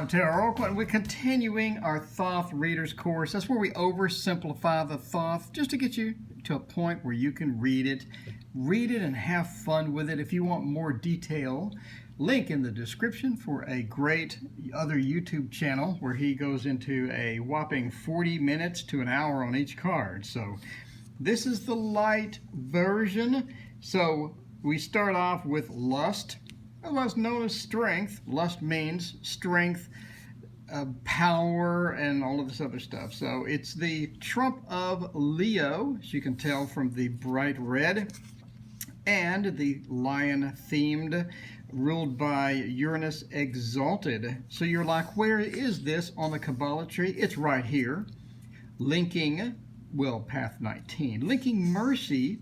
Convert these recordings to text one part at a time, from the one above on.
I'm Tarot Oracle, and we're continuing our Thoth Readers course. That's where we oversimplify the Thoth just to get you to a point where you can read it and have fun with it. If you want more detail, link in the description for a great other YouTube channel where he goes into a whopping 40 minutes to an hour on each card. So this is the light version. So we start off with lust, otherwise known as strength. Lust means strength, power, and all of this other stuff. So it's the trump of Leo, as you can tell from the bright red, and the lion themed, ruled by Uranus exalted. So you're like, where is this on the Kabbalah tree? It's right here, linking, well, path 19, linking mercy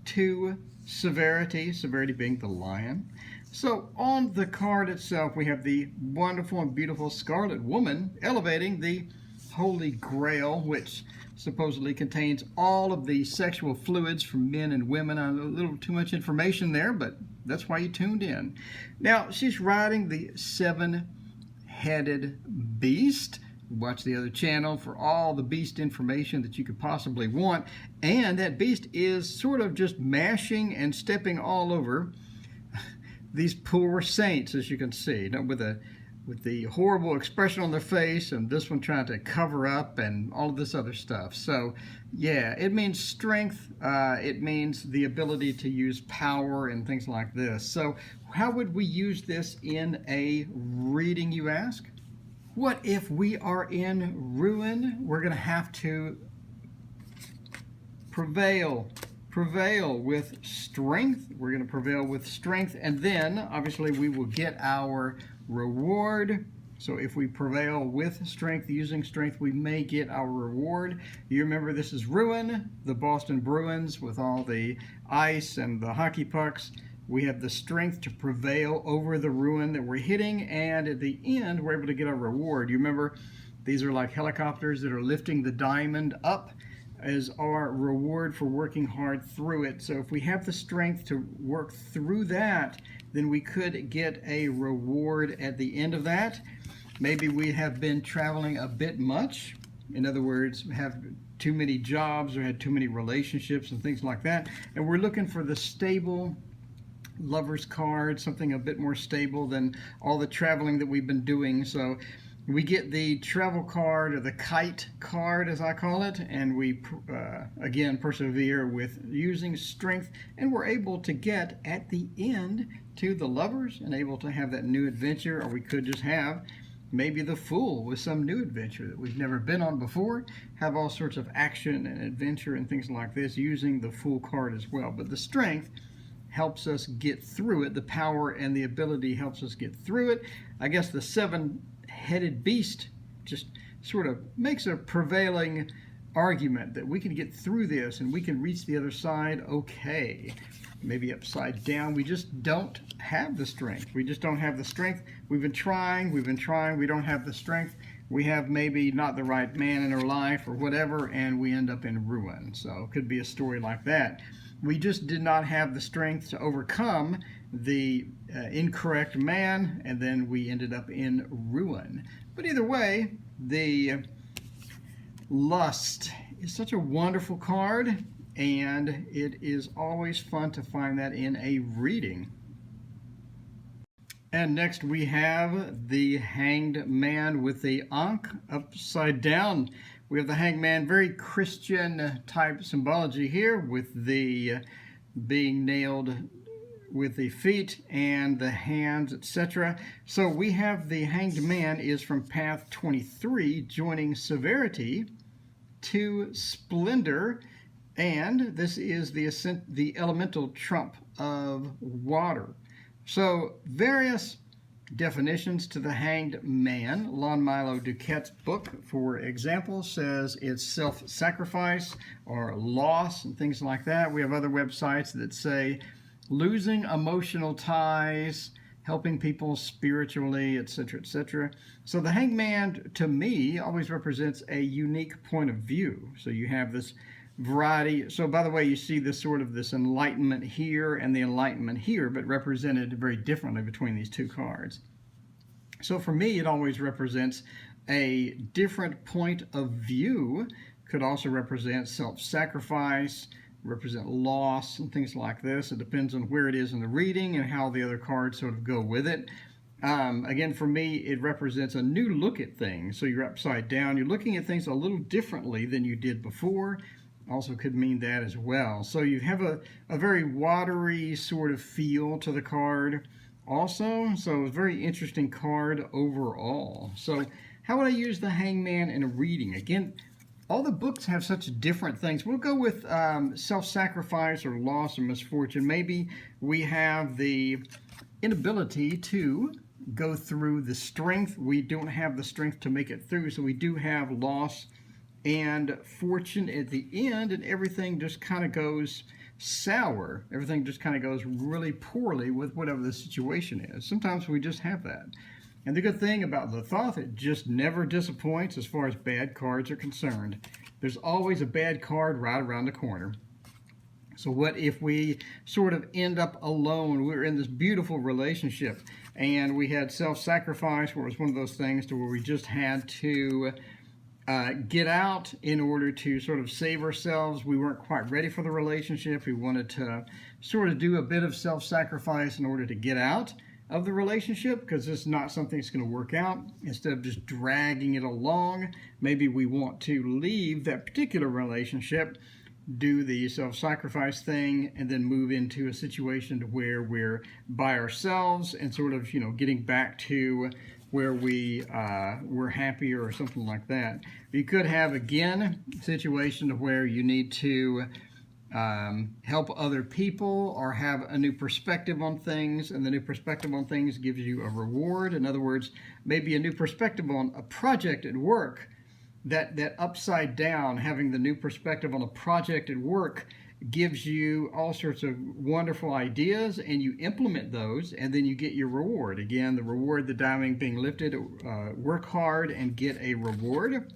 to severity, severity being the lion. So on the card itself, we have the wonderful and beautiful Scarlet Woman elevating the Holy Grail, which supposedly contains all of the sexual fluids from men and women. A little too much information there, but that's why you tuned in. Now, she's riding the seven-headed beast. Watch the other channel for all the beast information that you could possibly want. And that beast is sort of just mashing and stepping all over these poor saints, as you can see, with the horrible expression on their face, and this one trying to cover up and all of this other stuff. So yeah, it means strength. It means the ability to use power and things like this. So how would we use this in a reading, you ask? What if we are in ruin? We're going to have to prevail with strength. We're going to prevail with strength, and then obviously we will get our reward. So if we prevail with strength, using strength, we may get our reward. You remember, this is ruin, the Boston Bruins with all the ice and the hockey pucks. We have the strength to prevail over the ruin that we're hitting, and at the end we're able to get our reward. You remember, these are like helicopters that are lifting the diamond up as our reward for working hard through it. So if we have the strength to work through that, then we could get a reward at the end of that. Maybe we have been traveling a bit much. In other words, have too many jobs or had too many relationships and things like that. And we're looking for the stable Lover's card, something a bit more stable than all the traveling that we've been doing. So we get the travel card, or the kite card as I call it, and we again persevere with using strength, and we're able to get at the end to the Lovers and able to have that new adventure. Or we could just have maybe the Fool with some new adventure that we've never been on before, have all sorts of action and adventure and things like this using the Fool card as well. But the strength helps us get through it. The power and the ability helps us get through it. I guess the seven-headed beast just sort of makes a prevailing argument that we can get through this and we can reach the other side okay. Maybe upside down. We just don't have the strength. We just don't have the strength. We've been trying, we don't have the strength. We have maybe not the right man in our life or whatever, and we end up in ruin. So it could be a story like that. We just did not have the strength to overcome the incorrect man, and then we ended up in ruin. But either way, the lust is such a wonderful card, and it is always fun to find that in a reading. And next we have the Hanged Man with the Ankh upside down. We have the Hangman, very Christian type symbology here, with the being nailed with the feet and the hands, etc. So we have the Hanged Man is from path 23, joining severity to splendor, and this is the elemental trump of water. So various definitions to the Hanged Man. Lon Milo Duquette's book, for example, says it's self-sacrifice or loss and things like that. We have other websites that say losing emotional ties, helping people spiritually, etc., etc. So the Hanged Man, to me, always represents a unique point of view. So you have this variety. So by the way, you see this sort of this enlightenment here and the enlightenment here, but represented very differently between these two cards. So for me, it always represents a different point of view. Could also represent self-sacrifice, represent loss, and things like this. It depends on where it is in the reading and how the other cards sort of go with it. Again, for me, it represents a new look at things. So you're upside down. You're looking at things a little differently than you did before. Also could mean that as well. So you have a very watery sort of feel to the card also. So a very interesting card overall. So how would I use the Hangman in a reading? Again, all the books have such different things. We'll go with self-sacrifice or loss or misfortune. Maybe we have the inability to go through the strength. We don't have the strength to make it through, so we do have loss and fortune at the end, and everything just kind of goes sour. Everything just kind of goes really poorly with whatever the situation is. Sometimes we just have that. And the good thing about the Thoth, it just never disappoints as far as bad cards are concerned. There's always a bad card right around the corner. So what if we sort of end up alone? We're in this beautiful relationship and we had self-sacrifice, where it was one of those things to where we just had to get out in order to sort of save ourselves. We weren't quite ready for the relationship. We wanted to sort of do a bit of self-sacrifice in order to get out of the relationship, because it's not something that's going to work out. Instead of just dragging it along, maybe we want to leave that particular relationship, do the self-sacrifice thing, and then move into a situation to where we're by ourselves and sort of, getting back to where we're happier or something like that. You could have, again, a situation where you need to help other people or have a new perspective on things, and the new perspective on things gives you a reward. In other words, maybe a new perspective on a project at work. That upside down, having the new perspective on a project at work, gives you all sorts of wonderful ideas, and you implement those, and then you get your reward. Again, the reward, the diamond being lifted, work hard and get a reward.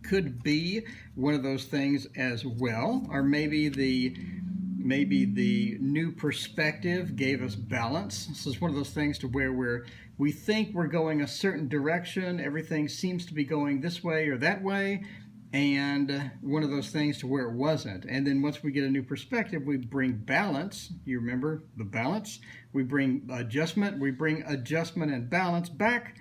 Could be one of those things as well, or maybe the new perspective gave us balance. So it's one of those things to where we think we're going a certain direction, everything seems to be going this way or that way, and one of those things to where it wasn't. And then once we get a new perspective, we bring balance. You remember the balance? We bring adjustment and balance back,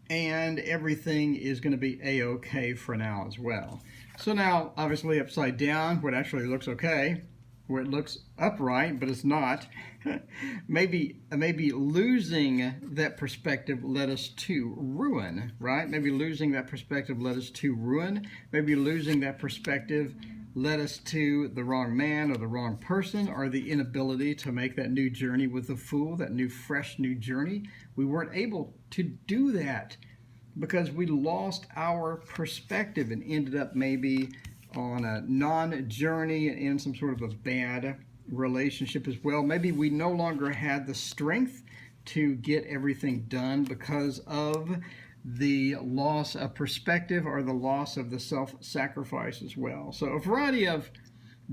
and everything is going to be a-okay for now as well. So now, obviously, upside down, what actually looks okay, where it looks upright, but it's not. maybe losing that perspective led us to ruin, right? Maybe losing that perspective led us to ruin. Maybe losing that perspective led us to the wrong man or the wrong person, or the inability to make that new journey with the Fool, that new, fresh new journey. We weren't able to do that because we lost our perspective and ended up maybe on a non-journey and in some sort of a bad relationship as well. Maybe we no longer had the strength to get everything done because of the loss of perspective or the loss of the self-sacrifice as well. So a variety of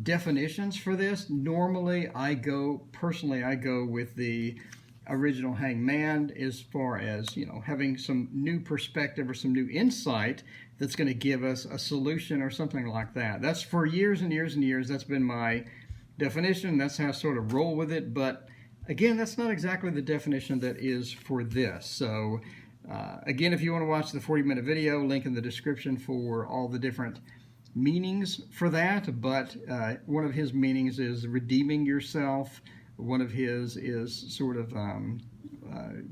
definitions for this. Normally I go with the original Hangman as far as, having some new perspective or some new insight that's going to give us a solution or something like that. That's for years and years and years. That's been my definition. That's how I sort of roll with it. But again, that's not exactly the definition that is for this. So again, if you want to watch the 40-minute video, link in the description for all the different meanings for that. But one of his meanings is redeeming yourself. One of his is sort of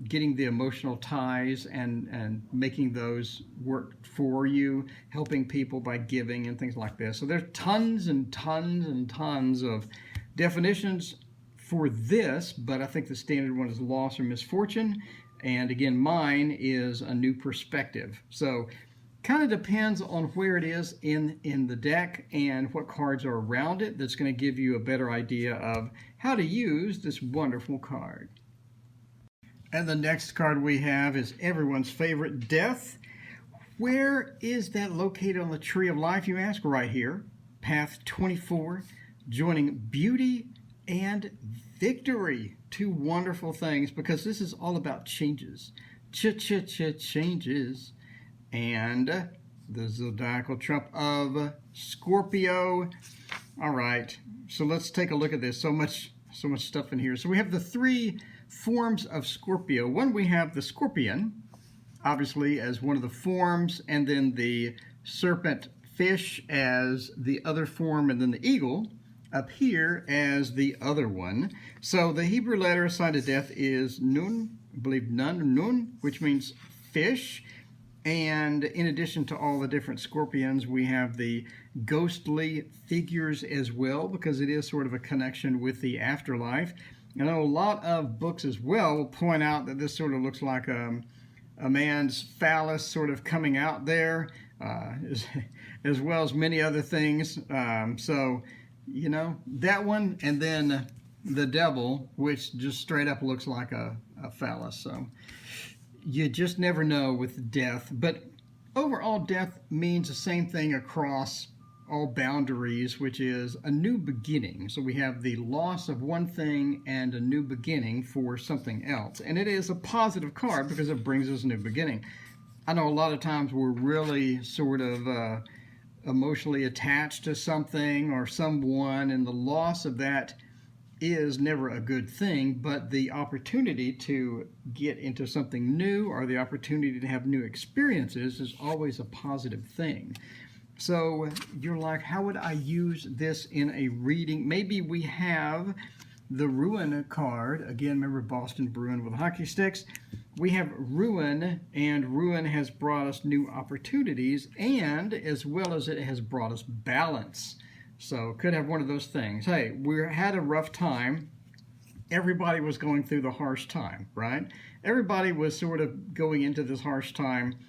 getting the emotional ties and making those work for you, helping people by giving and things like this. So there's tons and tons and tons of definitions for this, but I think the standard one is loss or misfortune. And again, mine is a new perspective. So kind of depends on where it is in the deck and what cards are around it that's going to give you a better idea of how to use this wonderful card. And the next card we have is everyone's favorite, Death. Where is that located on the Tree of Life, you ask? Right here, path 24, joining beauty and victory. Two wonderful things, because this is all about changes. changes. And the zodiacal trump of Scorpio. All right, so let's take a look at this. So much stuff in here. So we have the three forms of Scorpio. One, we have the scorpion, obviously, as one of the forms, and then the serpent fish as the other form, and then the eagle up here as the other one. So the Hebrew letter assigned to death is nun, I believe nun, which means fish. And in addition to all the different scorpions, we have the ghostly figures as well, because it is sort of a connection with the afterlife. I know a lot of books as well will point out that this sort of looks like a man's phallus sort of coming out there, as well as many other things. So, you know, that one, and then the devil, which just straight up looks like a phallus. So you just never know with death. But overall, death means the same thing across all boundaries, which is a new beginning. So we have the loss of one thing and a new beginning for something else. And it is a positive card because it brings us a new beginning. I know a lot of times we're really sort of emotionally attached to something or someone, and the loss of that is never a good thing, but the opportunity to get into something new or the opportunity to have new experiences is always a positive thing. So you're like, how would I use this in a reading? Maybe we have the Ruin card. Again, remember Boston Bruin with hockey sticks? We have Ruin, and Ruin has brought us new opportunities, and as well as it has brought us balance. So could have one of those things. Hey, we had a rough time. Everybody was going through the harsh time, right? Everybody was sort of going into this harsh time,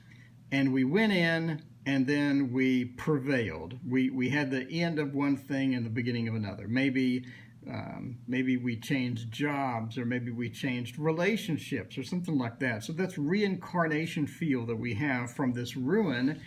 and we went in, and then we prevailed. We had the end of one thing and the beginning of another. Maybe we changed jobs, or maybe we changed relationships, or something like that. So that's reincarnation feel that we have from this ruin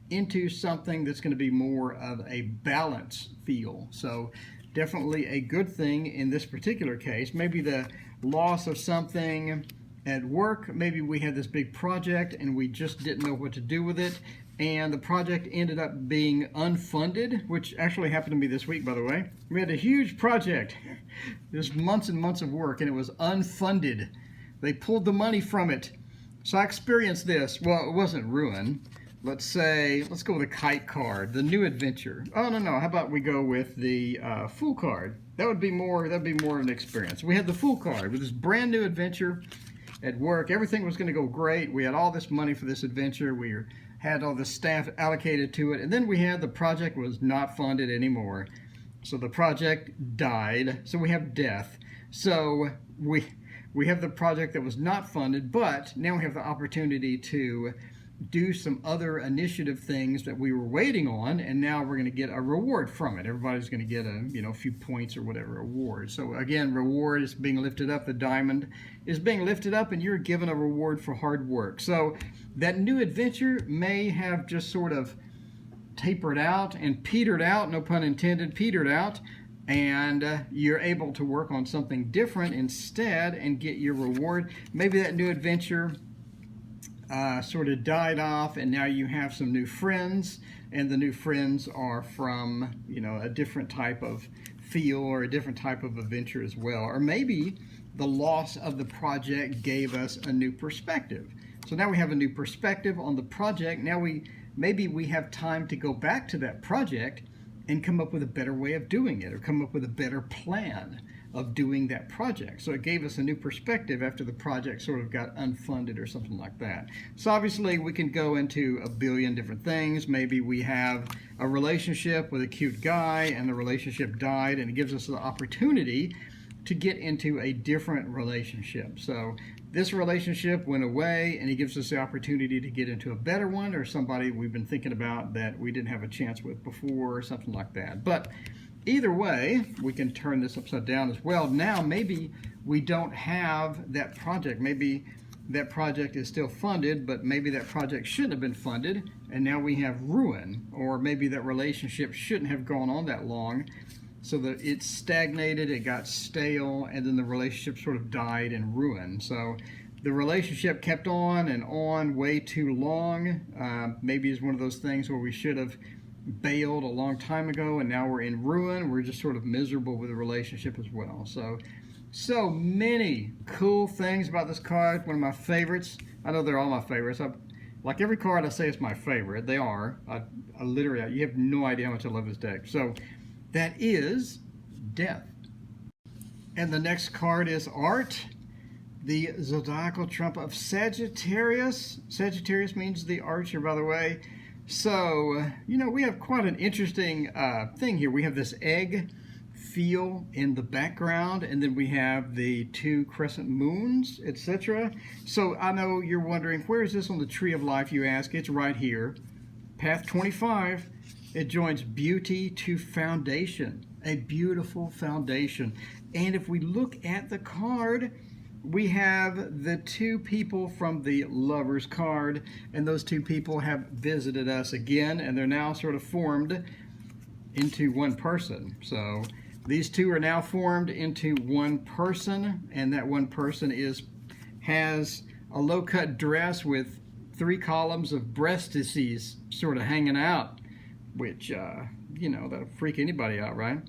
into something that's going to be more of a balance feel. So definitely a good thing in this particular case. Maybe the loss of something at work. Maybe we had this big project and we just didn't know what to do with it, and the project ended up being unfunded, which actually happened to me this week, by the way. We had a huge project. There's months and months of work, and it was unfunded. They pulled the money from it. So I experienced this. Well, it wasn't ruin. Let's go with a kite card, the new adventure. Oh, no. How about we go with the Fool card? That'd be more of an experience. We had the Fool card with this brand new adventure at work. Everything was going to go great. We had all this money for this adventure. We had all the staff allocated to it. And then we had the project was not funded anymore. So the project died. So we have death. So we have the project that was not funded, but now we have the opportunity to do some other initiative things that we were waiting on, and now we're going to get a reward from it. Everybody's going to get a few points or whatever award. So again, reward is being lifted up. The diamond is being lifted up, and you're given a reward for hard work. So that new adventure may have just sort of tapered out and petered out, no pun intended, petered out, and you're able to work on something different instead and get your reward. Maybe that new adventure sort of died off, and now you have some new friends, and the new friends are from a different type of feel or a different type of adventure as well. Or maybe the loss of the project gave us a new perspective. So now we have a new perspective on the project. Now maybe we have time to go back to that project and come up with a better way of doing it, or come up with a better plan of doing that project. So it gave us a new perspective after the project sort of got unfunded or something like that. So obviously we can go into a billion different things. Maybe we have a relationship with a cute guy and the relationship died, and it gives us the opportunity to get into a different relationship. So this relationship went away, and it gives us the opportunity to get into a better one, or somebody we've been thinking about that we didn't have a chance with before, or something like that. But either way, we can turn this upside down as well. Now, maybe we don't have that project. Maybe that project is still funded, but maybe that project shouldn't have been funded, and now we have ruin. Or maybe that relationship shouldn't have gone on that long, so that it stagnated, it got stale, and then the relationship sort of died and ruined. So the relationship kept on and on way too long. Maybe it's one of those things where we should have bailed a long time ago and now we're in ruin. We're just sort of miserable with the relationship as well. So many cool things about this card. One of my favorites. I know they're all my favorites. Like every card I say is my favorite. They are. I literally, you have no idea how much I love this deck. So that is Death. And the next card is Art, the zodiacal trump of Sagittarius. Sagittarius means the archer, by the way. So, we have quite an interesting thing here. We have this egg feel in the background, and then we have the two crescent moons, etc. So I know you're wondering, where is this on the tree of life, you ask? It's right here. Path 25. It joins beauty to foundation. A beautiful foundation. And if we look at the card, we have the two people from the Lovers card, and those two people have visited us again, and they're now sort of formed into one person. So these two are now formed into one person, and that one person has a low-cut dress with 3 columns of breastises sort of hanging out, which, that'll freak anybody out, right?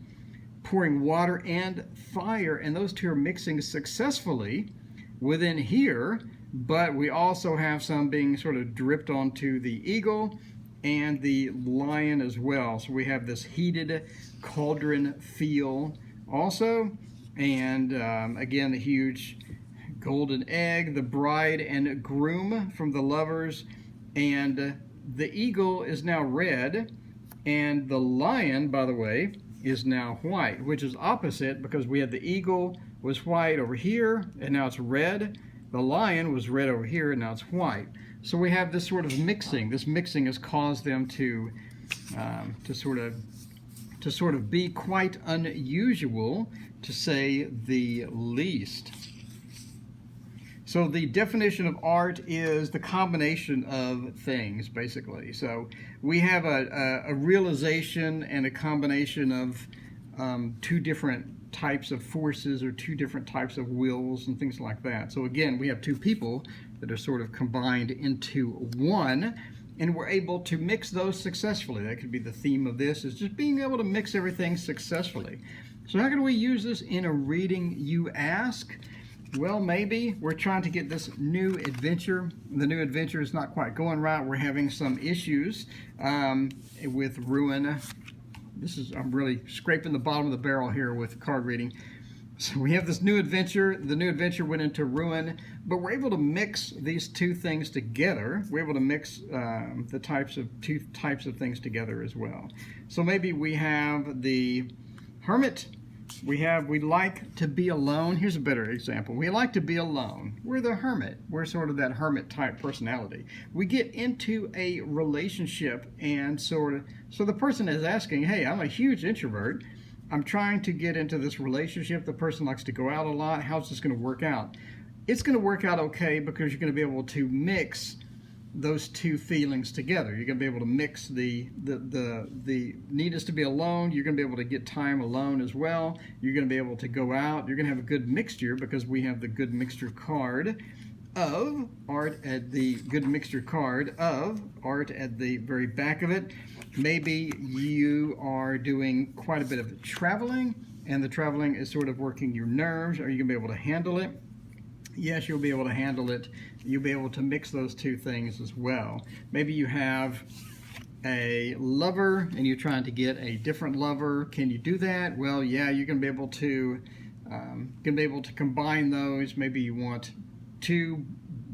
Pouring water and fire, and those two are mixing successfully within here, but we also have some being sort of dripped onto the eagle and the lion as well. So we have this heated cauldron feel also, and again, the huge golden egg, the bride and groom from the Lovers, and the eagle is now red, and the lion, by the way, is now white, which is opposite, because we had the eagle was white over here and now it's red. The lion was red over here and now it's white. So we have this sort of mixing. This mixing has caused them to sort of be quite unusual, to say the least. So the definition of art is the combination of things, basically. So we have a realization and a combination of two different types of forces or two different types of wills and things like that. So again, we have two people that are sort of combined into one, and we're able to mix those successfully. That could be the theme of this, is just being able to mix everything successfully. So how can we use this in a reading, you ask? Well, maybe we're trying to get this new adventure. The new adventure is not quite going right. We're having some issues with ruin. I'm really scraping the bottom of the barrel here with card reading. So we have this new adventure. The new adventure went into ruin, but we're able to mix these two things together. We're able to mix the two types of things together as well. So maybe we have the Hermit. We like to be alone. Here's a better example. We like to be alone. We're the hermit. We're sort of that hermit type personality. We get into a relationship and so the person is asking, hey, I'm a huge introvert. I'm trying to get into this relationship. The person likes to go out a lot. How's this going to work out? It's going to work out okay, because you're going to be able to mix those two feelings together. You're going to be able to mix the neediness to be alone. You're going to be able to get time alone as well. You're going to be able to go out. You're going to have a good mixture, because we have the good mixture card of art at the very back of it. Maybe you are doing quite a bit of traveling, and the traveling is sort of working your nerves. Are you going to be able to handle it? Yes, you'll be able to handle it. You'll be able to mix those two things as well. Maybe you have a lover and you're trying to get a different lover. Can you do that? Well, yeah, you're going to be able to combine those. Maybe you want 2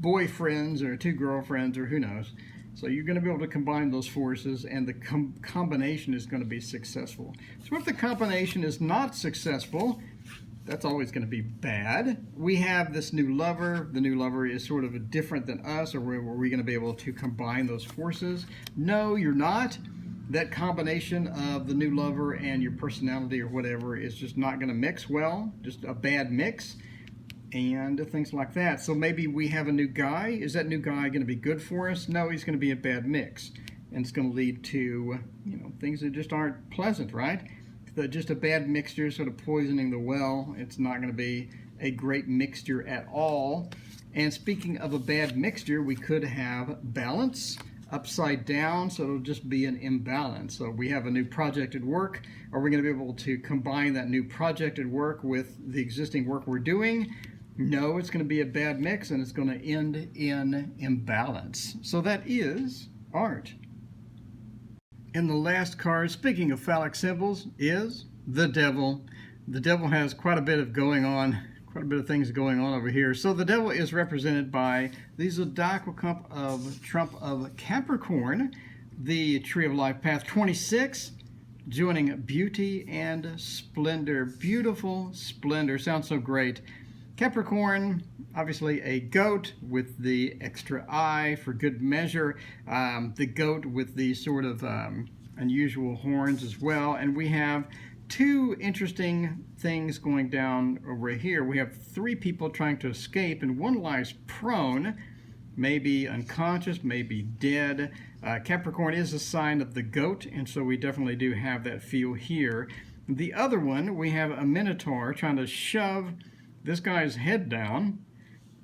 boyfriends or 2 girlfriends, or who knows. So you're going to be able to combine those forces, and the combination is going to be successful. So if the combination is not successful, that's always going to be bad. We have this new lover. The new lover is sort of different than us, or were we going to be able to combine those forces? No, you're not. That combination of the new lover and your personality or whatever is just not going to mix well, just a bad mix, and things like that. So maybe we have a new guy. Is that new guy going to be good for us? No, he's going to be a bad mix, and it's going to lead to things that just aren't pleasant, right? Just a bad mixture, sort of poisoning the well. It's not going to be a great mixture at all. And speaking of a bad mixture, we could have balance upside down, so it'll just be an imbalance. So we have a new projected work. Are we going to be able to combine that new projected work with the existing work we're doing? No, it's going to be a bad mix, and it's going to end in imbalance. So that is art. And the last card, speaking of phallic symbols, is the devil. The devil has quite a bit of things going on over here. So the devil is represented by the zodiacal trump of Capricorn, the Tree of Life path 26, joining beauty and splendor. Beautiful splendor. Sounds so great. Capricorn, obviously a goat with the extra eye for good measure. The goat with the sort of unusual horns as well. And we have two interesting things going down over here. We have three people trying to escape, and one lies prone, maybe unconscious, maybe dead. Capricorn is a sign of the goat, and so we definitely do have that feel here. The other one, we have a minotaur trying to shove this guy's head down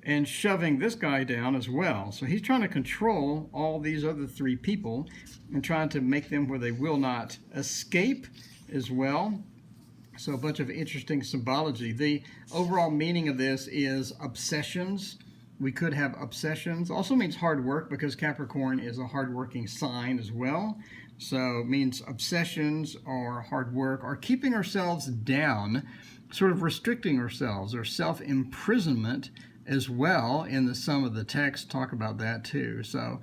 and shoving this guy down as well. So he's trying to control all these other three people and trying to make them where they will not escape as well. So a bunch of interesting symbology. The overall meaning of this is obsessions. We could have obsessions. Also means hard work, because Capricorn is a hardworking sign as well. So it means obsessions or hard work or keeping ourselves down, sort of restricting ourselves, or self-imprisonment as well. In the some of the text talk about that too. So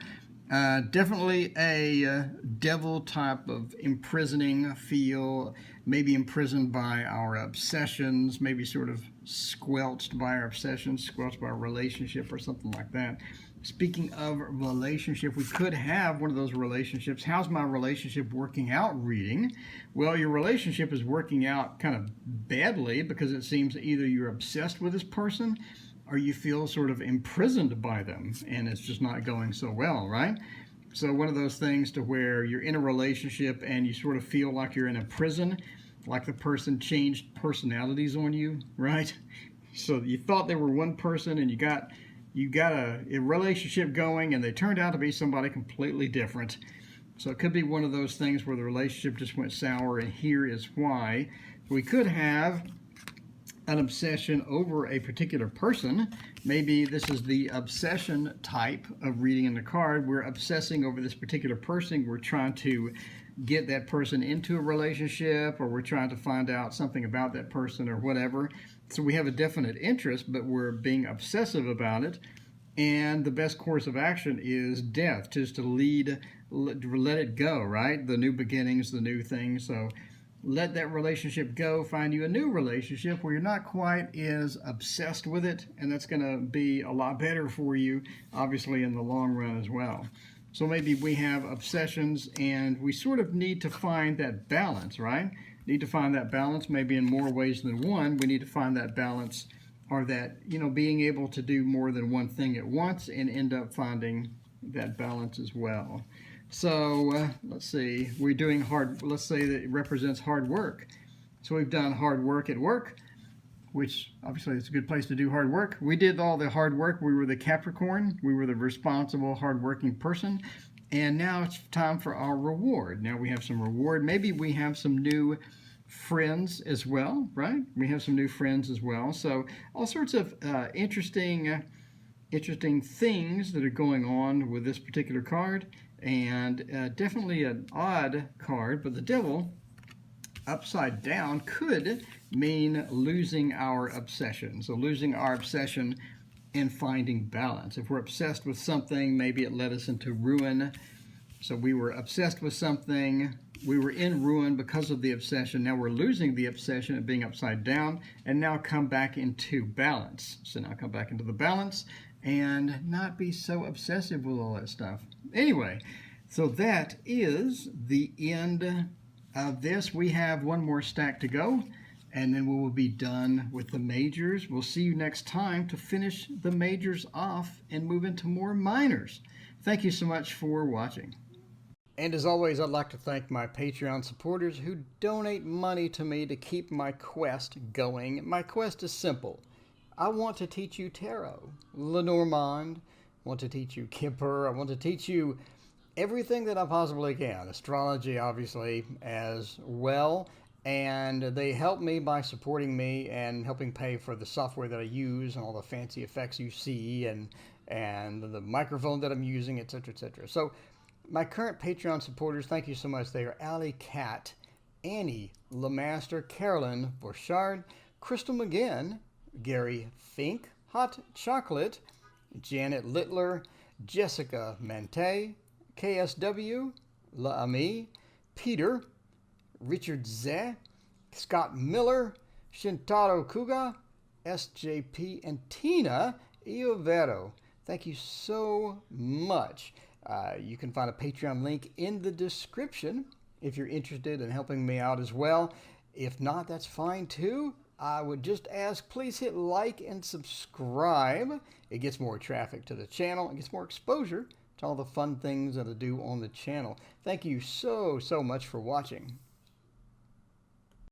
definitely a devil type of imprisoning feel, maybe imprisoned by our obsessions, maybe sort of squelched by our obsessions, squelched by our relationship or something like that. Speaking of relationship, we could have one of those relationships. How's my relationship working out reading? Well, your relationship is working out kind of badly, because it seems either you're obsessed with this person or you feel sort of imprisoned by them, and it's just not going so well, right? So one of those things to where you're in a relationship and you sort of feel like you're in a prison, like the person changed personalities on you, right? So you thought they were one person and you got a relationship going, and they turned out to be somebody completely different. So it could be one of those things where the relationship just went sour, and here is why. We could have an obsession over a particular person. Maybe this is the obsession type of reading in the card. We're obsessing over this particular person. We're trying to get that person into a relationship, or we're trying to find out something about that person or whatever. So we have a definite interest, but we're being obsessive about it. And the best course of action is death, just to let it go, right? The new beginnings, the new things. So let that relationship go, find you a new relationship where you're not quite as obsessed with it, and that's going to be a lot better for you, obviously, in the long run as well. So maybe we have obsessions, and we sort of need to find that balance, right? Need to find that balance, maybe in more ways than one. We need to find that balance, or that, being able to do more than one thing at once and end up finding that balance as well. So let's see, we're doing let's say that it represents hard work. So we've done hard work at work, which obviously is a good place to do hard work. We did all the hard work. We were the Capricorn. We were the responsible, hardworking person. And now it's time for our reward. Now we have some reward. Maybe we have some new friends as well, right? We have some new friends as well. So all sorts of interesting things that are going on with this particular card. And definitely an odd card, but the devil upside down could mean losing our obsession. So losing our obsession and finding balance. If we're obsessed with something, maybe it led us into ruin. So we were obsessed with something, we were in ruin because of the obsession. Now we're losing the obsession of being upside down, and now come back into balance. So now come back into the balance and not be so obsessive with all that stuff. Anyway, so that is the end of this. We have one more stack to go, and then we will be done with the majors. We'll see you next time to finish the majors off and move into more minors. Thank you so much for watching. And as always, I'd like to thank my Patreon supporters who donate money to me to keep my quest going. My quest is simple. I want to teach you tarot. Lenormand. I want to teach you Kipper. I want to teach you everything that I possibly can. Astrology, obviously, as well. And they help me by supporting me and helping pay for the software that I use and all the fancy effects you see and the microphone that I'm using, etc., etc. So my current Patreon supporters, thank you so much. They are Allie Cat, Annie Lemaster, Carolyn Borchard, Crystal McGinn, Gary Fink, Hot Chocolate, Janet Littler, Jessica Mante, KSW, La Ami, Peter, Richard Zeh, Scott Miller, Shintaro Kuga, SJP, and Tina Iovero. Thank you so much. You can find a Patreon link in the description if you're interested in helping me out as well. If not, that's fine too. I would just ask, please hit like and subscribe. It gets more traffic to the channel. It gets more exposure to all the fun things that I do on the channel. Thank you so much for watching.